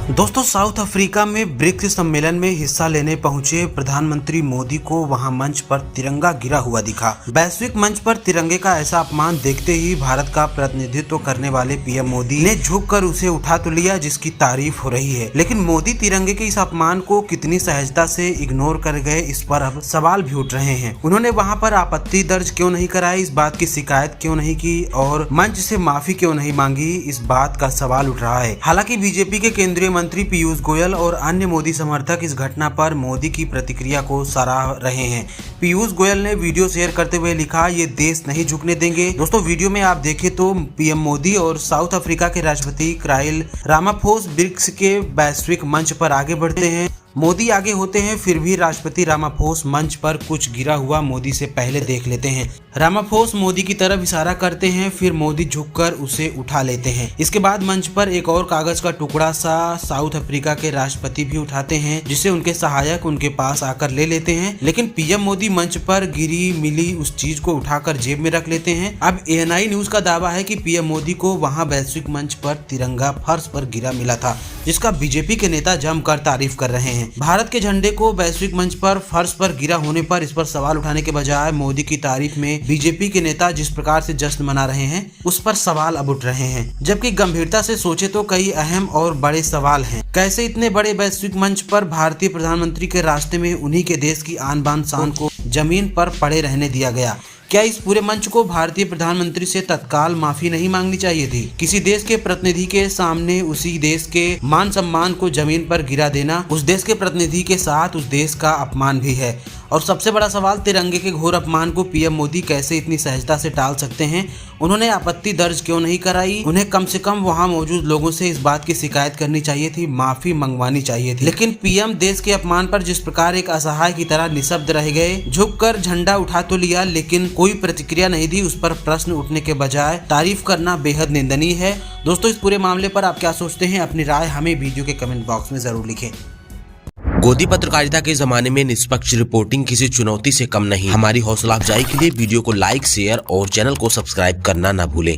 दोस्तों, south Africa में BRICS सम्मेलन में हिस्सा लेने पहुंचे प्रधानमंत्री मोदी को वहां मंच पर तिरंगा गिरा हुआ दिखा। वैश्विक मंच पर तिरंगे का ऐसा अपमान देखते ही भारत का प्रतिनिधित्व करने वाले पीएम मोदी ने झुककर उसे उठा तो लिया, जिसकी तारीफ हो रही है। लेकिन मोदी तिरंगे के इस अपमान को कितनी सहजता से इग्नोर कर गए, इस पर अब सवाल भी उठ रहे हैं। उन्होंने वहाँ पर आपत्ति दर्ज क्यों नहीं कराई, इस बात की शिकायत क्यों नहीं की और मंच से माफी क्यों नहीं मांगी, इस बात का सवाल उठ रहा है। हालांकि बीजेपी के केंद्रीय मंत्री पीयूष गोयल और अन्य मोदी समर्थक इस घटना पर मोदी की प्रतिक्रिया को सराह रहे हैं। पीयूष गोयल ने वीडियो शेयर करते हुए लिखा, ये देश नहीं झुकने देंगे। दोस्तों, वीडियो में आप देखें तो पीएम मोदी और साउथ अफ्रीका के राष्ट्रपति क्राइल रामाफोस ब्रिक्स के वैश्विक मंच पर आगे बढ़ते हैं। मोदी आगे होते हैं, फिर भी राष्ट्रपति रामाफोस मंच पर कुछ गिरा हुआ मोदी से पहले देख लेते हैं। रामाफोस मोदी की तरफ इशारा करते हैं, फिर मोदी झुककर उसे उठा लेते हैं। इसके बाद मंच पर एक और कागज का टुकड़ा सा साउथ अफ्रीका के राष्ट्रपति भी उठाते हैं, जिसे उनके सहायक उनके पास आकर ले लेते हैं। लेकिन पीएम मोदी मंच पर गिरी मिली उस चीज को उठाकर जेब में रख लेते हैं। अब एएनआई न्यूज का दावा है कि पीएम मोदी को वहां वैश्विक मंच पर तिरंगा फर्श पर गिरा मिला था, जिसका बीजेपी के नेता जमकर तारीफ कर रहे हैं। भारत के झंडे को वैश्विक मंच पर फर्श पर गिरा होने पर इस पर सवाल उठाने के बजाय मोदी की तारीफ में बीजेपी के नेता जिस प्रकार से जश्न मना रहे हैं, उस पर सवाल अब उठ रहे हैं। जबकि गंभीरता से सोचे तो कई अहम और बड़े सवाल हैं। कैसे इतने बड़े वैश्विक मंच पर भारतीय प्रधानमंत्री के रास्ते में उन्हीं के देश की आन बान शान को जमीन पर पड़े रहने दिया गया? क्या इस पूरे मंच को भारतीय प्रधानमंत्री से तत्काल माफी नहीं मांगनी चाहिए थी? किसी देश के प्रतिनिधि के सामने उसी देश के मान सम्मान को जमीन पर गिरा देना उस देश के प्रतिनिधि के साथ उस देश का अपमान भी है। और सबसे बड़ा सवाल, तिरंगे के घोर अपमान को पीएम मोदी कैसे इतनी सहजता से टाल सकते हैं? उन्होंने आपत्ति दर्ज क्यों नहीं कराई? उन्हें कम से कम वहां मौजूद लोगों से इस बात की शिकायत करनी चाहिए थी, माफी मंगवानी चाहिए थी। लेकिन पीएम देश के अपमान पर जिस प्रकार एक असहाय की तरह निशब्द रह गए, झुककर झंडा उठा तो लिया लेकिन कोई प्रतिक्रिया नहीं दी, उस पर प्रश्न उठने के बजाय तारीफ करना बेहद निंदनीय है। दोस्तों, इस पूरे मामले पर आप क्या सोचते हैं? अपनी राय हमें वीडियो के कमेंट बॉक्स में जरूर लिखें। गोदी पत्रकारिता के जमाने में निष्पक्ष रिपोर्टिंग किसी चुनौती से कम नहीं। हमारी हौसला अफजाई के लिए वीडियो को लाइक, शेयर और चैनल को सब्सक्राइब करना न भूलें।